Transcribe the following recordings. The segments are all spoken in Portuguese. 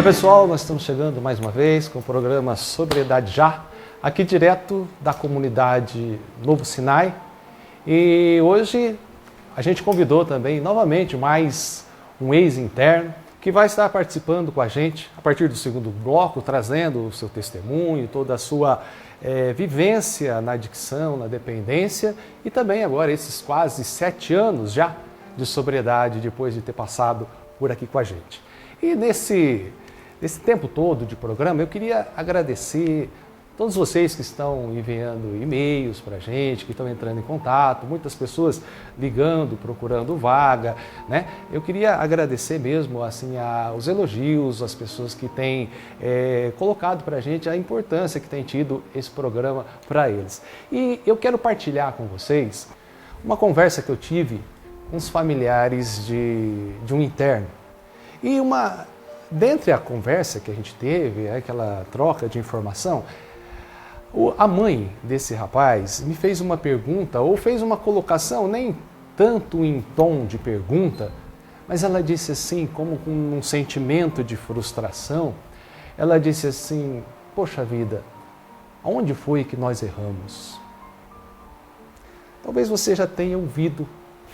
pessoal, nós estamos chegando mais uma vez com o programa Sobriedade Já, aqui direto da comunidade Novo Sinai. E hoje a gente convidou também novamente mais um ex-interno que vai estar participando com a gente a partir do segundo bloco, trazendo o seu testemunho, toda a sua vivência na adicção, na dependência e também agora esses quase 7 anos já de sobriedade depois de ter passado por aqui com a gente. E nesse tempo todo de programa, eu queria agradecer todos vocês que estão enviando e-mails para a gente, que estão entrando em contato, muitas pessoas ligando, procurando vaga, né? Eu queria agradecer mesmo assim, os elogios, as pessoas que têm colocado para a gente a importância que tem tido esse programa para eles. E eu quero partilhar com vocês uma conversa que eu tive com os familiares de um interno. E dentre a conversa que a gente teve, aquela troca de informação, a mãe desse rapaz me fez uma pergunta, ou fez uma colocação, nem tanto em tom de pergunta, mas ela disse assim, como com um sentimento de frustração, ela disse assim, poxa vida, aonde foi que nós erramos? Talvez você já tenha ouvido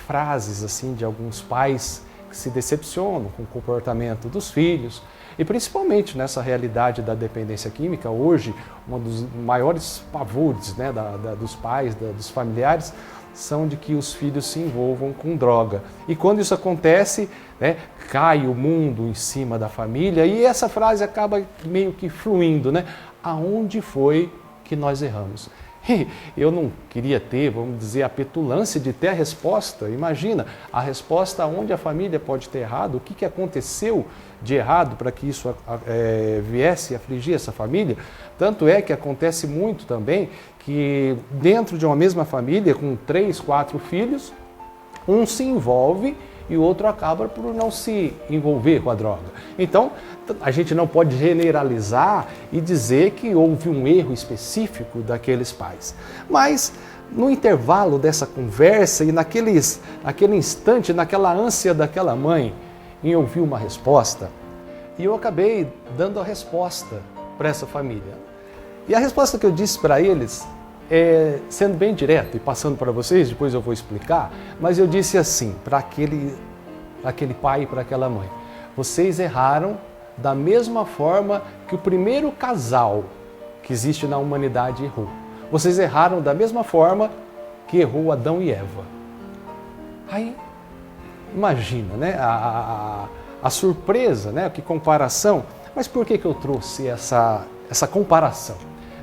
frases assim de alguns pais que se decepcionam com o comportamento dos filhos e principalmente nessa realidade da dependência química, hoje um dos maiores pavores, né, dos pais, dos familiares, são de que os filhos se envolvam com droga. E quando isso acontece, né, cai o mundo em cima da família e essa frase acaba meio que fluindo, né? Aonde foi que nós erramos? Eu não queria ter, vamos dizer, a petulância de ter a resposta. Imagina, a resposta aonde a família pode ter errado, o que aconteceu de errado para que isso viesse a afligir essa família. Tanto é que acontece muito também que dentro de uma mesma família, com 3, 4 filhos, um se envolve e o outro acaba por não se envolver com a droga. Então, a gente não pode generalizar e dizer que houve um erro específico daqueles pais. Mas, no intervalo dessa conversa e naquele instante, naquela ânsia daquela mãe em ouvir uma resposta, e eu acabei dando a resposta para essa família. E a resposta que eu disse para eles, sendo bem direto e passando para vocês, depois eu vou explicar, mas eu disse assim, para aquele pai e para aquela mãe, vocês erraram da mesma forma que o primeiro casal que existe na humanidade errou. Vocês erraram da mesma forma que errou Adão e Eva. Aí, imagina, né, a surpresa, né, que comparação. Mas por que eu trouxe essa comparação?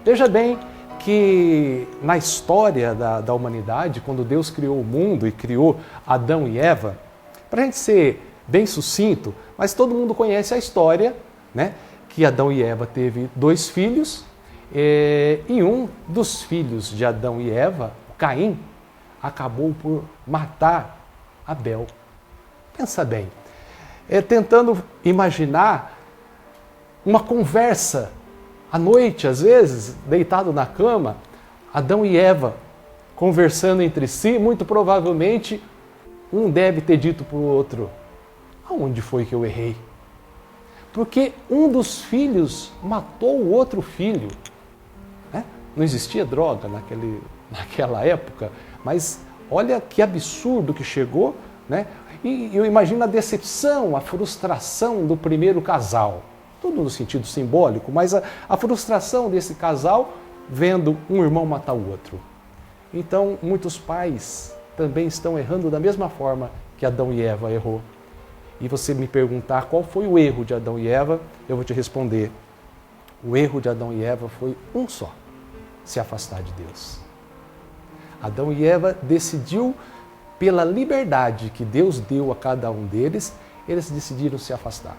Veja bem que na história da humanidade, quando Deus criou o mundo e criou Adão e Eva, para a gente ser bem sucinto, mas todo mundo conhece a história, né, que Adão e Eva teve 2 filhos, e um dos filhos de Adão e Eva, Caim, acabou por matar Abel. Pensa bem, tentando imaginar uma conversa à noite, às vezes, deitado na cama, Adão e Eva conversando entre si, muito provavelmente um deve ter dito para o outro, aonde foi que eu errei? Porque um dos filhos matou o outro filho. Né? Não existia droga naquela época, mas olha que absurdo que chegou, né? E eu imagino a decepção, a frustração do primeiro casal. Tudo no sentido simbólico, mas a frustração desse casal vendo um irmão matar o outro. Então, muitos pais também estão errando da mesma forma que Adão e Eva errou. E você me perguntar qual foi o erro de Adão e Eva, eu vou te responder. O erro de Adão e Eva foi um só, se afastar de Deus. Adão e Eva decidiu, pela liberdade que Deus deu a cada um deles, eles decidiram se afastar.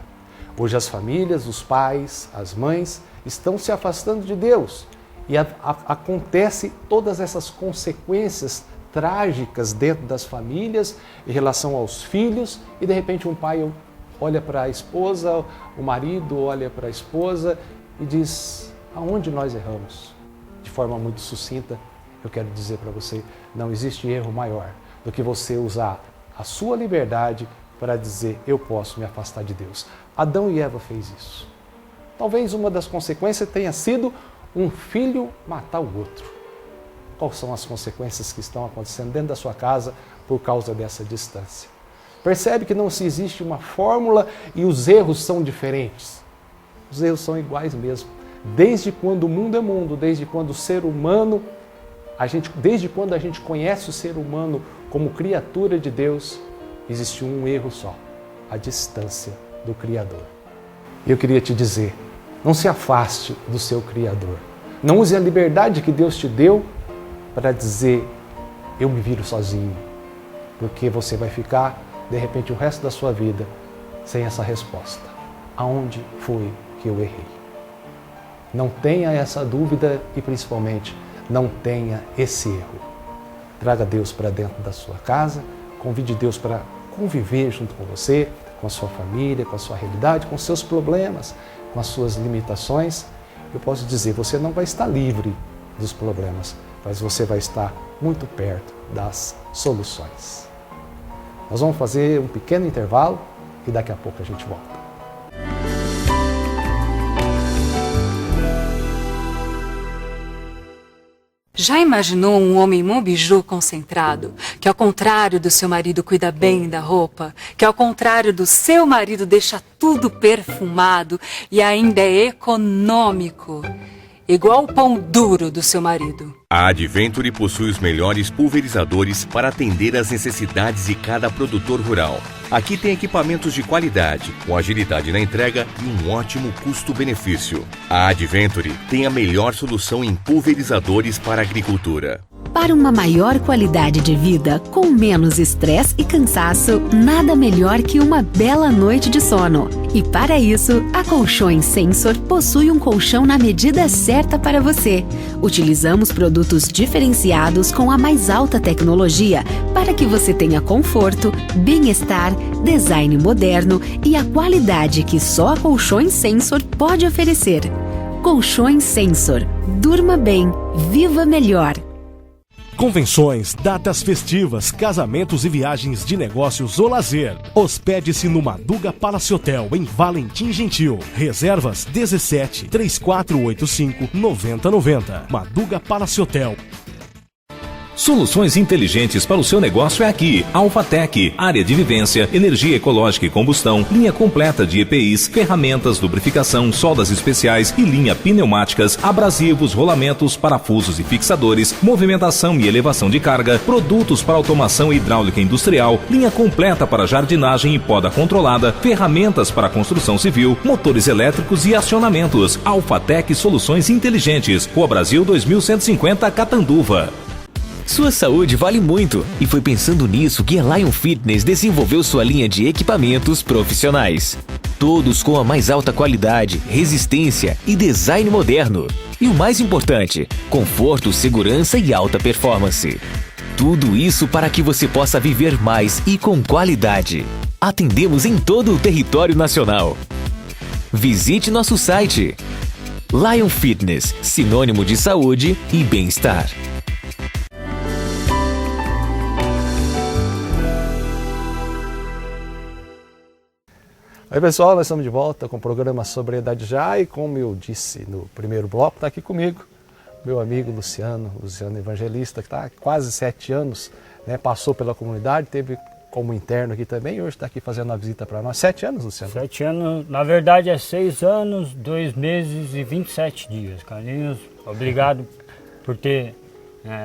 Hoje as famílias, os pais, as mães estão se afastando de Deus. E acontece todas essas consequências trágicas dentro das famílias, em relação aos filhos, e de repente um pai olha para a esposa, o marido olha para a esposa e diz, aonde nós erramos? De forma muito sucinta, eu quero dizer para você, não existe erro maior do que você usar a sua liberdade para dizer, eu posso me afastar de Deus. Adão e Eva fez isso. Talvez uma das consequências tenha sido um filho matar o outro. Quais são as consequências que estão acontecendo dentro da sua casa por causa dessa distância? Percebe que não se existe uma fórmula e os erros são diferentes. Os erros são iguais mesmo. Desde quando o mundo é mundo, desde quando o ser humano, desde quando a gente conhece o ser humano como criatura de Deus, existe um erro só: a distância do Criador. E eu queria te dizer, não se afaste do seu Criador. Não use a liberdade que Deus te deu para dizer, eu me viro sozinho. Porque você vai ficar, de repente, o resto da sua vida sem essa resposta. Aonde foi que eu errei? Não tenha essa dúvida e, principalmente, não tenha esse erro. Traga Deus para dentro da sua casa, convide Deus para conviver junto com você, com a sua família, com a sua realidade, com os seus problemas, com as suas limitações. Eu posso dizer, você não vai estar livre dos problemas, mas você vai estar muito perto das soluções. Nós vamos fazer um pequeno intervalo e daqui a pouco a gente volta. Já imaginou um homem mobiju concentrado, que ao contrário do seu marido cuida bem da roupa, que ao contrário do seu marido deixa tudo perfumado e ainda é econômico, igual o pão duro do seu marido? A Adventure possui os melhores pulverizadores para atender às necessidades de cada produtor rural. Aqui tem equipamentos de qualidade, com agilidade na entrega e um ótimo custo-benefício. A Adventure tem a melhor solução em pulverizadores para a agricultura. Para uma maior qualidade de vida, com menos estresse e cansaço, nada melhor que uma bela noite de sono. E para isso, a Colchões Sensor possui um colchão na medida certa para você. Utilizamos produtos diferenciados com a mais alta tecnologia para que você tenha conforto, bem-estar, design moderno e a qualidade que só a Colchões Sensor pode oferecer. Colchões Sensor. Durma bem, viva melhor. Convenções, datas festivas, casamentos e viagens de negócios ou lazer. Hospede-se no Maduga Palace Hotel, em Valentim Gentil. Reservas 17 3485 9090. Maduga Palace Hotel. Soluções inteligentes para o seu negócio é aqui. Alphatec, área de vivência, energia ecológica e combustão, linha completa de EPIs, ferramentas, lubrificação, soldas especiais e linha pneumáticas, abrasivos, rolamentos, parafusos e fixadores, movimentação e elevação de carga, produtos para automação hidráulica industrial, linha completa para jardinagem e poda controlada, ferramentas para construção civil, motores elétricos e acionamentos. Alphatec Soluções Inteligentes, Rua Brasil 2150, Catanduva. Sua saúde vale muito e foi pensando nisso que a Lion Fitness desenvolveu sua linha de equipamentos profissionais. Todos com a mais alta qualidade, resistência e design moderno. E o mais importante, conforto, segurança e alta performance. Tudo isso para que você possa viver mais e com qualidade. Atendemos em todo o território nacional. Visite nosso site. Lion Fitness, sinônimo de saúde e bem-estar. Oi pessoal, nós estamos de volta com o programa Sobriedade Já e como eu disse no primeiro bloco, está aqui comigo meu amigo Luciano Evangelista, que está há quase 7 anos, né, passou pela comunidade, teve como interno aqui também e hoje está aqui fazendo uma visita para nós. 7 anos, Luciano? 7 anos, na verdade é 6 anos, 2 meses e 27 dias. Carlinhos, obrigado por ter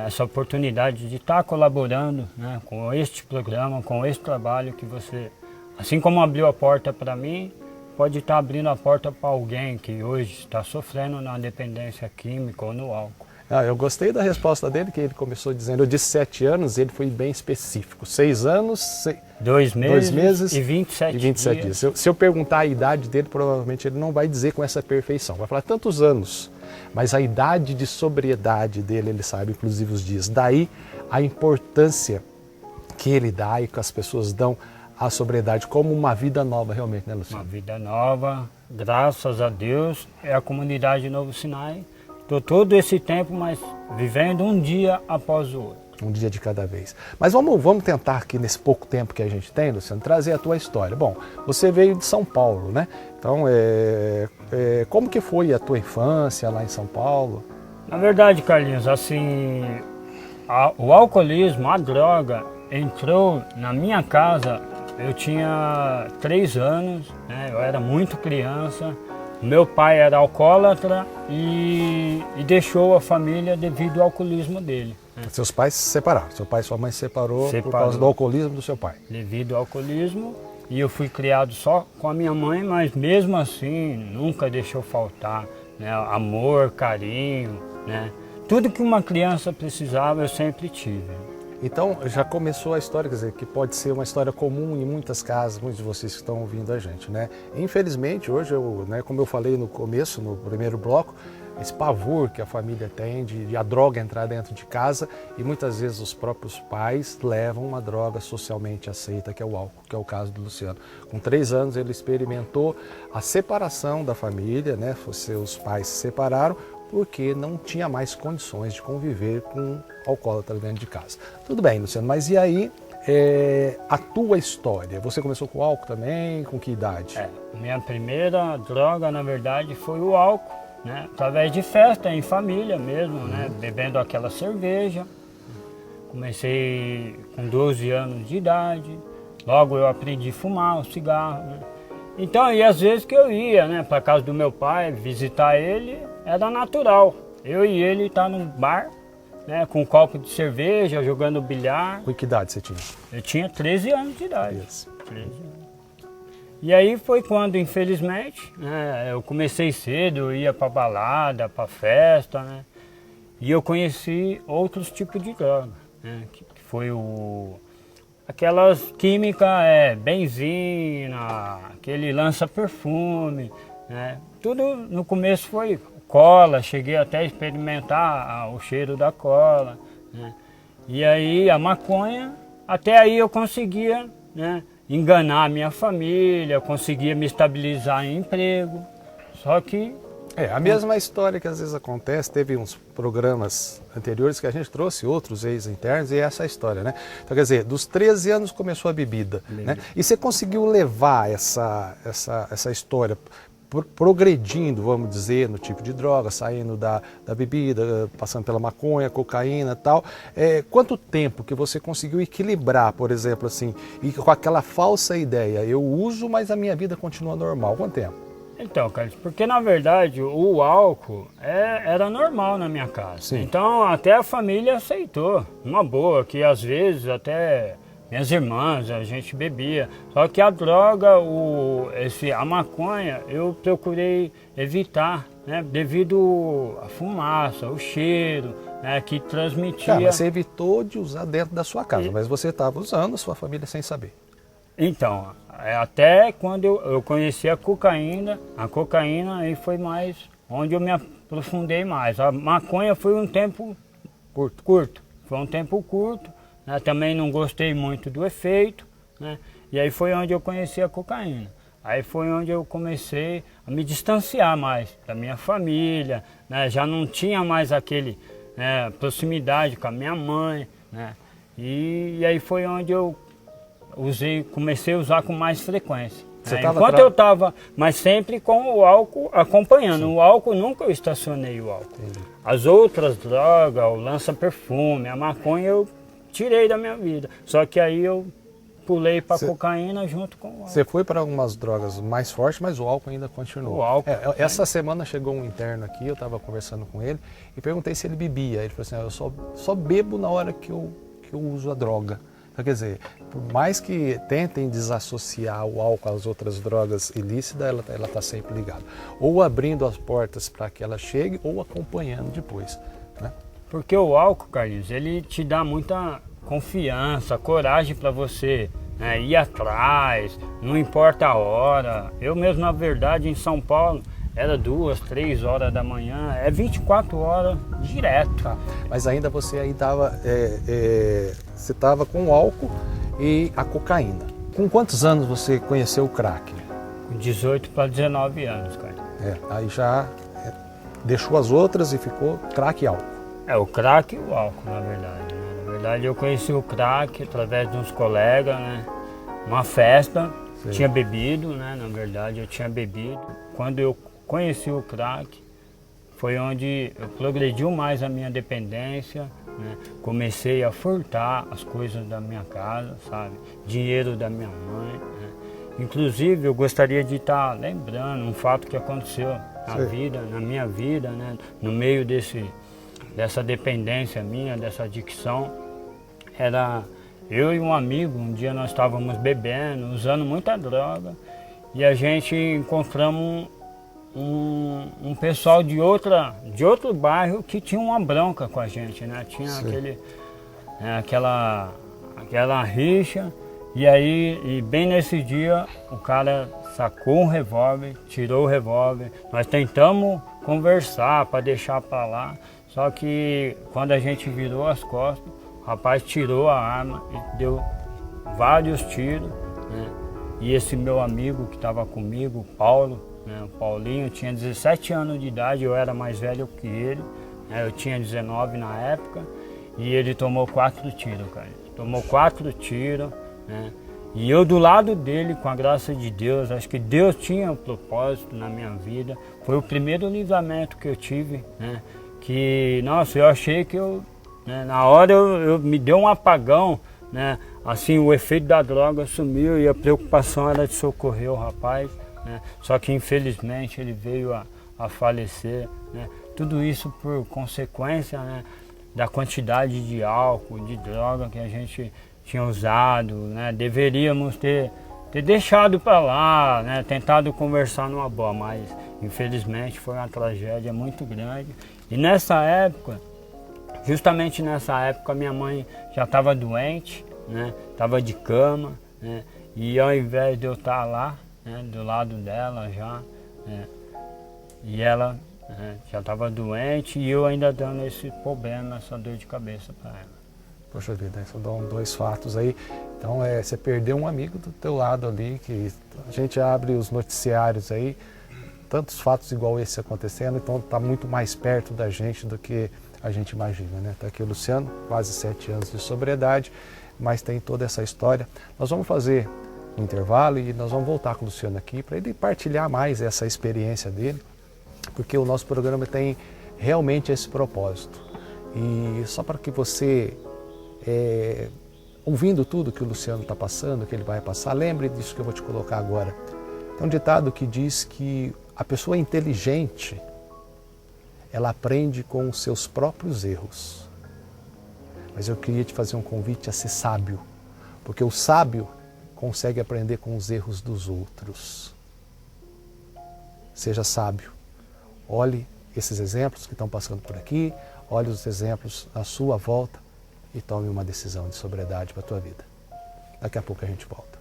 essa oportunidade de estar colaborando, né, com este programa, com este trabalho que você... Assim como abriu a porta para mim, pode estar abrindo a porta para alguém que hoje está sofrendo na dependência química ou no álcool. Eu gostei da resposta dele, que ele começou dizendo, eu disse 7 anos, ele foi bem específico. 6 anos, 2 meses e 27 dias. Se eu perguntar a idade dele, provavelmente ele não vai dizer com essa perfeição. Vai falar tantos anos, mas a idade de sobriedade dele, ele sabe, inclusive os dias. Daí a importância que ele dá e que as pessoas dão a sobriedade como uma vida nova realmente, né, Luciano? Uma vida nova, graças a Deus, é a comunidade Novo Sinai. Estou todo esse tempo, mas vivendo um dia após o outro. Um dia de cada vez. Mas vamos tentar aqui, nesse pouco tempo que a gente tem, Luciano, trazer a tua história. Bom, você veio de São Paulo, né? Então, como que foi a tua infância lá em São Paulo? Na verdade, Carlinhos, assim, o alcoolismo, a droga, entrou na minha casa, eu tinha 3 anos, né? Eu era muito criança. Meu pai era alcoólatra e deixou a família devido ao alcoolismo dele. Seus pais se separaram, seu pai e sua mãe se separou por causa do alcoolismo do seu pai. Devido ao alcoolismo, e eu fui criado só com a minha mãe, mas mesmo assim nunca deixou faltar, né, amor, carinho, né? Tudo que uma criança precisava eu sempre tive. Então já começou a história, quer dizer, que pode ser uma história comum em muitas casas, muitos de vocês que estão ouvindo a gente, né? Infelizmente hoje, como eu falei no começo, no primeiro bloco, esse pavor que a família tem de a droga entrar dentro de casa, e muitas vezes os próprios pais levam uma droga socialmente aceita, que é o álcool, que é o caso do Luciano. Com 3 anos ele experimentou a separação da família, né? Seus pais se separaram porque não tinha mais condições de conviver com alcoólatra dentro de casa. Tudo bem, Luciano, mas e aí a tua história? Você começou com álcool também? Com que idade? Minha primeira droga, na verdade, foi o álcool, né? Através de festa, em família mesmo, né? Bebendo aquela cerveja. Comecei com 12 anos de idade, logo eu aprendi a fumar o cigarro, né? Então, e às vezes que eu ia, né, para casa do meu pai, visitar ele, era natural. Eu e ele estar num bar, né, com um copo de cerveja, jogando bilhar. Com que idade você tinha? Eu tinha 13 anos de idade. Isso. 13 anos. E aí foi quando, infelizmente, né, eu comecei cedo, eu ia para balada, para festa, né, e eu conheci outros tipos de droga, né, que foi aquelas químicas, benzina, aquele lança-perfume, né, tudo no começo foi cola, cheguei até a experimentar o cheiro da cola, né, e aí a maconha, até aí eu conseguia, né, enganar a minha família, conseguia me estabilizar em emprego, só que... A mesma história que às vezes acontece, teve uns programas anteriores que a gente trouxe outros ex-internos e essa história, né? Então, quer dizer, dos 13 anos começou a bebida, né? E você conseguiu levar essa história progredindo, vamos dizer, no tipo de droga, saindo da bebida, passando pela maconha, cocaína e tal. Quanto tempo que você conseguiu equilibrar, por exemplo, assim, e com aquela falsa ideia, eu uso, mas a minha vida continua normal? Quanto tempo? Então, Carlos, porque na verdade o álcool era normal na minha casa. Sim. Então até a família aceitou, uma boa, que às vezes até minhas irmãs, a gente bebia. Só que a droga, a maconha, eu procurei evitar, né, devido à fumaça, o cheiro, né, que transmitia... Mas você evitou de usar dentro da sua casa, mas você estava usando a sua família sem saber. Então, até quando eu conheci a cocaína aí foi mais onde eu me aprofundei mais. A maconha foi um tempo curto. Foi um tempo curto, né? Também não gostei muito do efeito, né? E aí foi onde eu conheci a cocaína. Aí foi onde eu comecei a me distanciar mais da minha família, né? Já não tinha mais aquele, né, proximidade com a minha mãe, né? E aí foi onde eu comecei a usar com mais frequência. Enquanto eu estava, mas sempre com o álcool acompanhando. Sim. O álcool, nunca eu estacionei o álcool. Entendi. As outras drogas, o lança-perfume, a maconha, eu tirei da minha vida. Só que aí eu pulei para a cocaína junto com o álcool. Você foi para algumas drogas mais fortes, mas o álcool ainda continuou. O álcool. Essa semana chegou um interno aqui, eu estava conversando com ele e perguntei se ele bebia. Ele falou assim, eu só bebo na hora que eu uso a droga. Então, quer dizer, por mais que tentem desassociar o álcool às outras drogas ilícitas, ela está sempre ligada. Ou abrindo as portas para que ela chegue, ou acompanhando depois, né? Porque o álcool, Carlinhos, ele te dá muita confiança, coragem para você, né, ir atrás, não importa a hora. Eu mesmo, na verdade, em São Paulo, era 2, 3 horas da manhã, 24 horas direto. Tá. Mas ainda você aí você estava com o álcool e a cocaína. Com quantos anos você conheceu o crack? Com 18 para 19 anos, cara. Aí já deixou as outras e ficou crack e álcool. O crack e o álcool, na verdade. verdade, eu conheci o crack através de uns colegas, né? Numa festa, tinha bebido, né? Na verdade, eu tinha bebido. Quando eu conheci o crack, foi onde eu progrediu mais a minha dependência, né? Comecei a furtar as coisas da minha casa, sabe? Dinheiro da minha mãe, né? Inclusive, eu gostaria de estar lembrando um fato que aconteceu na minha vida, né? No meio dessa dependência minha, dessa adicção. Era eu e um amigo, um dia nós estávamos bebendo, usando muita droga, e a gente encontramos um pessoal de outro bairro que tinha uma bronca com a gente, né? Tinha aquela rixa, e bem nesse dia o cara sacou um revólver, tirou o revólver, nós tentamos conversar para deixar para lá, só que quando a gente virou as costas, o rapaz tirou a arma e deu vários tiros, né? E esse meu amigo que estava comigo, o Paulo, né? O Paulinho, tinha 17 anos de idade, eu era mais velho que ele, né? Eu tinha 19 na época, e ele tomou 4 tiros, cara. Tomou 4 tiros, né? E eu do lado dele, com a graça de Deus, acho que Deus tinha um propósito na minha vida. Foi o primeiro livramento que eu tive, né? Que, nossa, eu achei que né, na hora eu me deu um apagão, né? Assim, o efeito da droga sumiu e a preocupação era de socorrer o rapaz, né? Só que infelizmente ele veio a falecer, né? Tudo isso por consequência, né, da quantidade de álcool, de droga que a gente tinha usado, né? Deveríamos ter deixado para lá, né? Tentado conversar numa boa, mas infelizmente foi uma tragédia muito grande. E nessa época, justamente nessa época, minha mãe já estava doente, né? Estava de cama, né? E ao invés de eu estar lá, né, do lado dela já, né? E ela, né, já estava doente e eu ainda dando esse problema, essa dor de cabeça para ela. Poxa vida, só dão 2 fatos aí. Então, você perdeu um amigo do teu lado ali, que a gente abre os noticiários aí, tantos fatos igual esse acontecendo, então está muito mais perto da gente do que a gente imagina, né? Tá aqui o Luciano, quase 7 anos de sobriedade, mas tem toda essa história. Nós vamos fazer um intervalo e nós vamos voltar com o Luciano aqui para ele partilhar mais essa experiência dele, porque o nosso programa tem realmente esse propósito. E só para que você, ouvindo tudo que o Luciano está passando, que ele vai passar, lembre disso que eu vou te colocar agora. Tem um ditado que diz que a pessoa inteligente, ela aprende com os seus próprios erros. Mas eu queria te fazer um convite a ser sábio, porque o sábio consegue aprender com os erros dos outros. Seja sábio. Olhe esses exemplos que estão passando por aqui, olhe os exemplos à sua volta e tome uma decisão de sobriedade para a tua vida. Daqui a pouco a gente volta.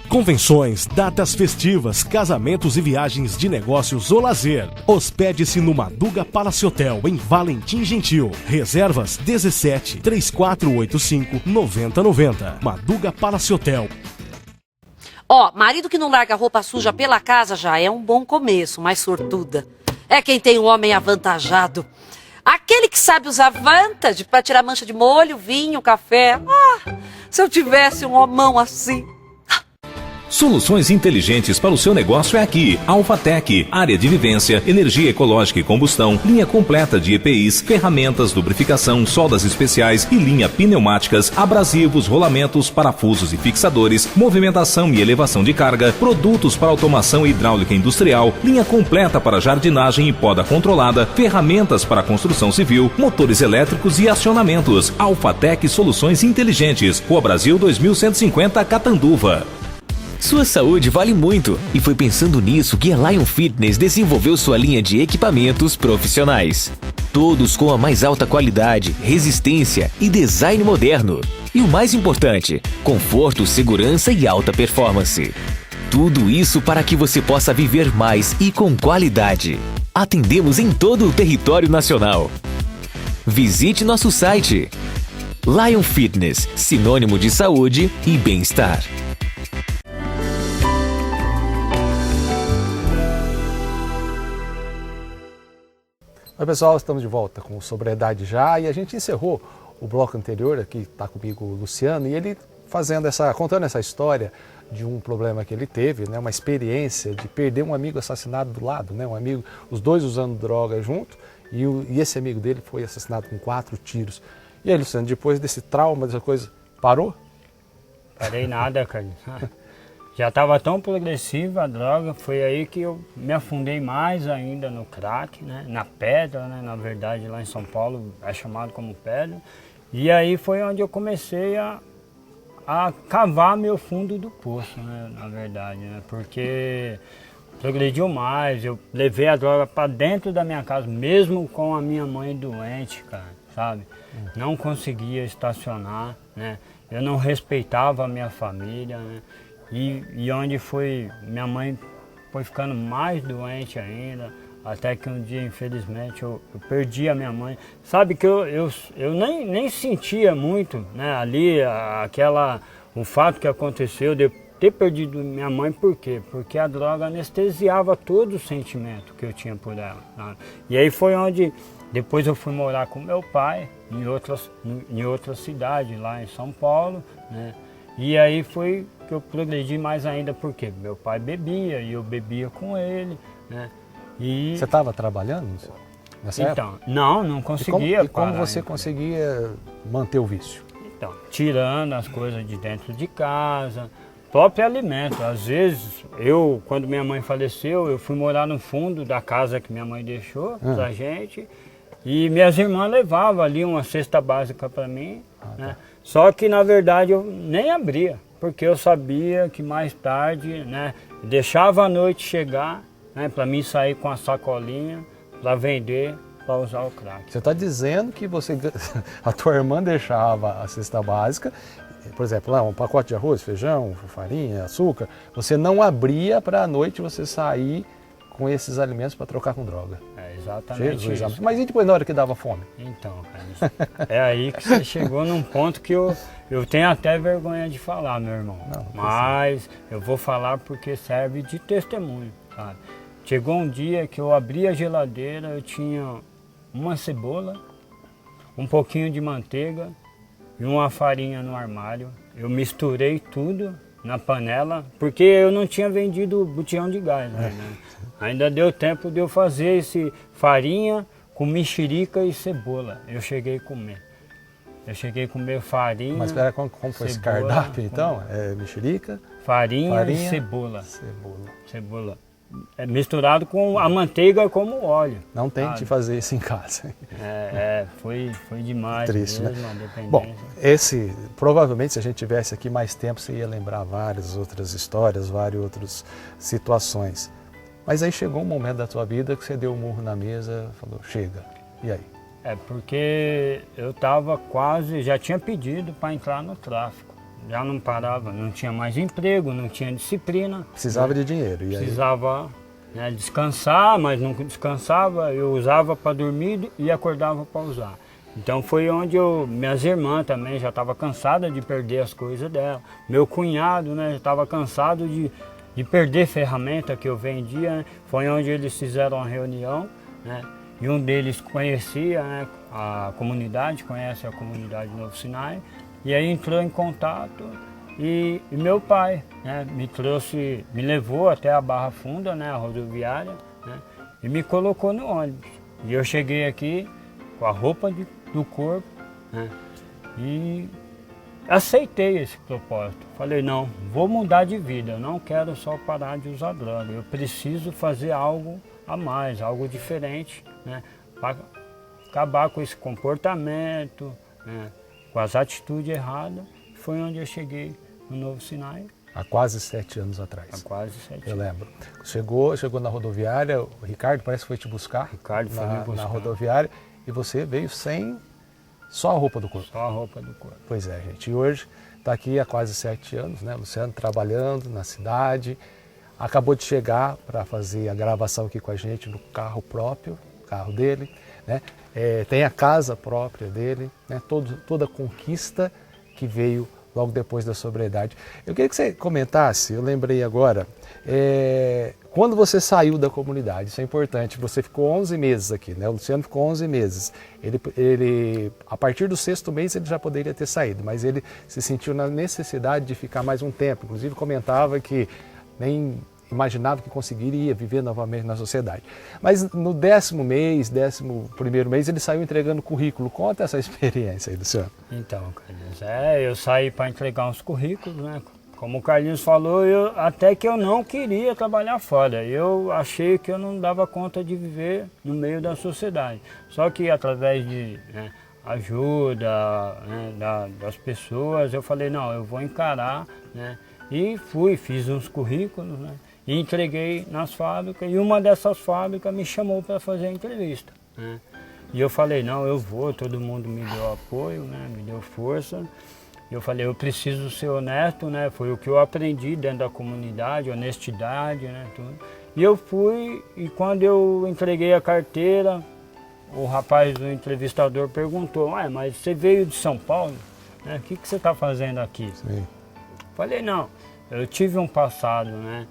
Convenções, datas festivas, casamentos e viagens de negócios ou lazer. Hospede-se no Maduga Palace Hotel, em Valentim Gentil. Reservas 17 3485 9090. Maduga Palace Hotel. Ó, marido que não larga roupa suja pela casa já é um bom começo, mas sortuda é quem tem um homem avantajado. Aquele que sabe usar Vantage para tirar mancha de molho, vinho, café. Ah, se eu tivesse um homão assim. Soluções inteligentes para o seu negócio é aqui. Alphatec, área de vivência, energia ecológica e combustão, linha completa de EPIs, ferramentas, lubrificação, soldas especiais e linha pneumáticas, abrasivos, rolamentos, parafusos e fixadores, movimentação e elevação de carga, produtos para automação hidráulica industrial, linha completa para jardinagem e poda controlada, ferramentas para construção civil, motores elétricos e acionamentos. Alphatec Soluções Inteligentes, Rua Brasil 2150, Catanduva. Sua saúde vale muito e foi pensando nisso que a Lion Fitness desenvolveu sua linha de equipamentos profissionais. Todos com a mais alta qualidade, resistência e design moderno. E o mais importante, conforto, segurança e alta performance. Tudo isso para que você possa viver mais e com qualidade. Atendemos em todo o território nacional. Visite nosso site. Lion Fitness, sinônimo de saúde e bem-estar. Oi pessoal, estamos de volta com Sobriedade Já e a gente encerrou o bloco anterior, aqui está comigo o Luciano, e ele contando essa história de um problema que ele teve, né, uma experiência de perder um amigo assassinado do lado, né, um amigo, os dois usando droga junto, e esse amigo dele foi assassinado com 4 tiros. E aí, Luciano, depois desse trauma, dessa coisa, parou? Parei nada, cara. Já estava tão progressiva a droga, foi aí que eu me afundei mais ainda no crack, né? Na pedra, né? Na verdade lá em São Paulo é chamado como pedra. E aí foi onde eu comecei a cavar meu fundo do poço, né? Na verdade, né? Porque progrediu mais, eu levei a droga para dentro da minha casa, mesmo com a minha mãe doente, cara, sabe? Não conseguia estacionar, né? Eu não respeitava a minha família, né? E onde minha mãe foi ficando mais doente ainda, até que um dia, infelizmente, eu perdi a minha mãe. Sabe que eu nem sentia muito, né, ali o fato que aconteceu de ter perdido minha mãe, por quê? Porque a droga anestesiava todo o sentimento que eu tinha por ela. Né? E aí foi onde, depois eu fui morar com meu pai, em outra cidade, lá em São Paulo, né? E aí foi que eu progredi mais ainda, porque meu pai bebia e eu bebia com ele, né? E... Você estava trabalhando nessa época? Não conseguia. E como você conseguia manter o vício? Então, tirando as coisas de dentro de casa, próprio alimento. Às vezes, quando minha mãe faleceu, eu fui morar no fundo da casa que minha mãe deixou pra gente, e minhas irmãs levavam ali uma cesta básica para mim, né? Só que, na verdade, eu nem abria, porque eu sabia que mais tarde, né, deixava a noite chegar, né, para mim sair com a sacolinha, para vender, para usar o crack. Você está dizendo que a tua irmã deixava a cesta básica, por exemplo, lá um pacote de arroz, feijão, farinha, açúcar, você não abria para à noite você sair com esses alimentos para trocar com droga. É exatamente isso. Mas e depois na hora que dava fome? Então, cara, é aí que você chegou num ponto que eu tenho até vergonha de falar, meu irmão. Mas eu vou falar porque serve de testemunho, sabe? Chegou um dia que eu abri a geladeira, eu tinha uma cebola, um pouquinho de manteiga e uma farinha no armário. Eu misturei tudo na panela, porque eu não tinha vendido botijão de gás, né? Ainda deu tempo de eu fazer esse farinha com mexerica e cebola. Eu cheguei a comer. Eu cheguei a comer farinha. Mas espera, como foi esse cardápio então? É mexerica? Farinha e cebola. Cebola. É misturado com a manteiga como óleo. Não tente fazer isso em casa. Foi demais. Triste, mesmo, né? Bom, provavelmente se a gente tivesse aqui mais tempo, você ia lembrar várias outras histórias, várias outras situações. Mas aí chegou um momento da tua vida que você deu um murro na mesa, falou, chega. E aí? Porque eu já tinha pedido para entrar no tráfico. Já não parava, não tinha mais emprego, não tinha disciplina. Precisava de dinheiro. E aí? Precisava, né, descansar, mas não descansava. Eu usava para dormir e acordava para usar. Então foi onde minhas irmãs também já estavam cansadas de perder as coisas dela. Meu cunhado, né, já estava cansado de perder ferramenta que eu vendia, né? Foi onde eles fizeram uma reunião, né? E um deles conhecia, né, a comunidade, conhece a comunidade Novo Sinai, e aí entrou em contato e meu pai, né, me levou até a Barra Funda, né, a rodoviária, né, e me colocou no ônibus. E eu cheguei aqui com a roupa do corpo, né, e aceitei esse propósito. Falei, não, vou mudar de vida, eu não quero só parar de usar droga, eu preciso fazer algo a mais, algo diferente, né, para acabar com esse comportamento, né, com as atitudes erradas. Foi onde eu cheguei no Novo Sinai. Há quase 7 anos atrás. Há quase 7 anos. Eu lembro. Chegou na rodoviária, o Ricardo parece que foi te buscar. Ricardo foi me buscar na rodoviária, e você veio sem só a roupa do corpo. Só a roupa do corpo. Pois é, gente. E hoje está aqui há quase 7 anos, né? Luciano trabalhando na cidade. Acabou de chegar para fazer a gravação aqui com a gente no carro próprio, carro dele, né? Tem a casa própria dele, né? Toda a conquista que veio logo depois da sobriedade. Eu queria que você comentasse, eu lembrei agora, Quando você saiu da comunidade, isso é importante, você ficou 11 meses aqui, né? O Luciano ficou 11 meses. Ele, a partir do 6º mês ele já poderia ter saído, mas ele se sentiu na necessidade de ficar mais um tempo. Inclusive comentava que nem imaginava que conseguiria viver novamente na sociedade. Mas no 10º mês, 11º mês, ele saiu entregando currículo. Conta essa experiência aí, Luciano. Então, Carlinhos, eu saí para entregar uns currículos, né? Como o Carlinhos falou, até que eu não queria trabalhar fora. Eu achei que eu não dava conta de viver no meio da sociedade. Só que através de ajuda das pessoas, eu falei, não, eu vou encarar, né? E fiz uns currículos, né? E entreguei nas fábricas. E uma dessas fábricas me chamou para fazer a entrevista, né? E eu falei, não, eu vou, todo mundo me deu apoio, né? Me deu força. Eu falei, eu preciso ser honesto, né? Foi o que eu aprendi dentro da comunidade, honestidade, né? Tudo. E eu fui, e quando eu entreguei a carteira, o rapaz, o entrevistador, perguntou, mas você veio de São Paulo? Né? O que você está fazendo aqui? Sim. Falei, não, eu tive um passado, né?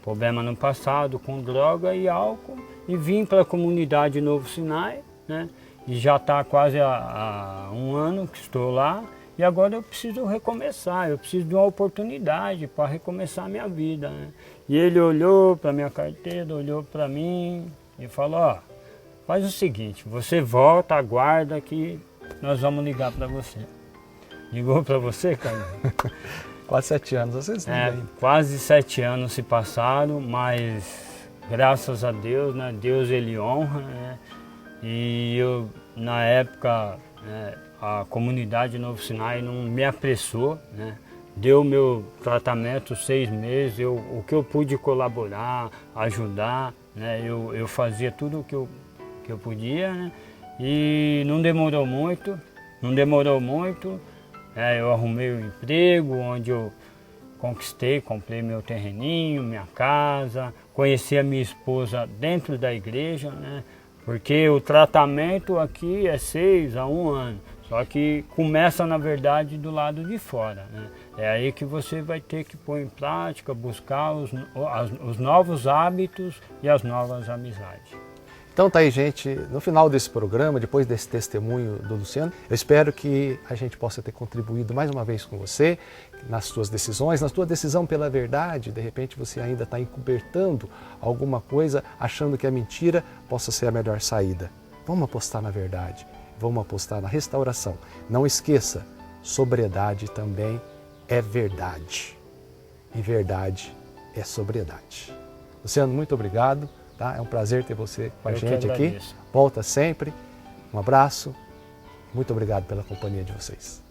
Problema no passado com droga e álcool, e vim para a comunidade Novo Sinai, né? E já está quase há um ano que estou lá. E agora eu preciso recomeçar, eu preciso de uma oportunidade para recomeçar a minha vida, né? E ele olhou para minha carteira, olhou para mim e falou, faz o seguinte, você volta, aguarda que nós vamos ligar para você. Ligou para você, Carlinhos? Quase 7 anos, vocês ligam. Quase 7 anos se passaram, mas graças a Deus, né? Deus ele honra, né? E eu, na época, a comunidade Novo Sinai não me apressou, né? Deu meu tratamento 6 meses, o que eu pude colaborar, ajudar, né? Eu fazia tudo o que eu podia, né? E não demorou muito, eu arrumei um emprego onde eu comprei meu terreninho, minha casa, conheci a minha esposa dentro da igreja, né? Porque o tratamento aqui é 6 a 1 ano. Só que começa, na verdade, do lado de fora, né? É aí que você vai ter que pôr em prática, buscar os novos hábitos e as novas amizades. Então tá aí, gente, no final desse programa, depois desse testemunho do Luciano, eu espero que a gente possa ter contribuído mais uma vez com você, nas suas decisões, na sua decisão pela verdade. De repente você ainda está encobertando alguma coisa, achando que a mentira possa ser a melhor saída. Vamos apostar na verdade, vamos apostar na restauração. Não esqueça, sobriedade também é verdade. E verdade é sobriedade. Luciano, muito obrigado. Tá? É um prazer ter você com a gente aqui. Volta sempre. Um abraço. Muito obrigado pela companhia de vocês.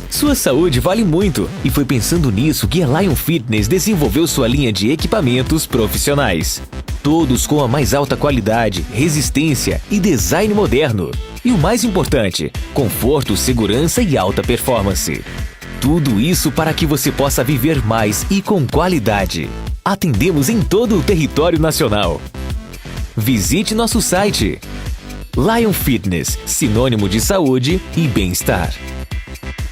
Sua saúde vale muito e foi pensando nisso que a Lion Fitness desenvolveu sua linha de equipamentos profissionais. Todos com a mais alta qualidade, resistência e design moderno. E o mais importante, conforto, segurança e alta performance. Tudo isso para que você possa viver mais e com qualidade. Atendemos em todo o território nacional. Visite nosso site. Lion Fitness, sinônimo de saúde e bem-estar.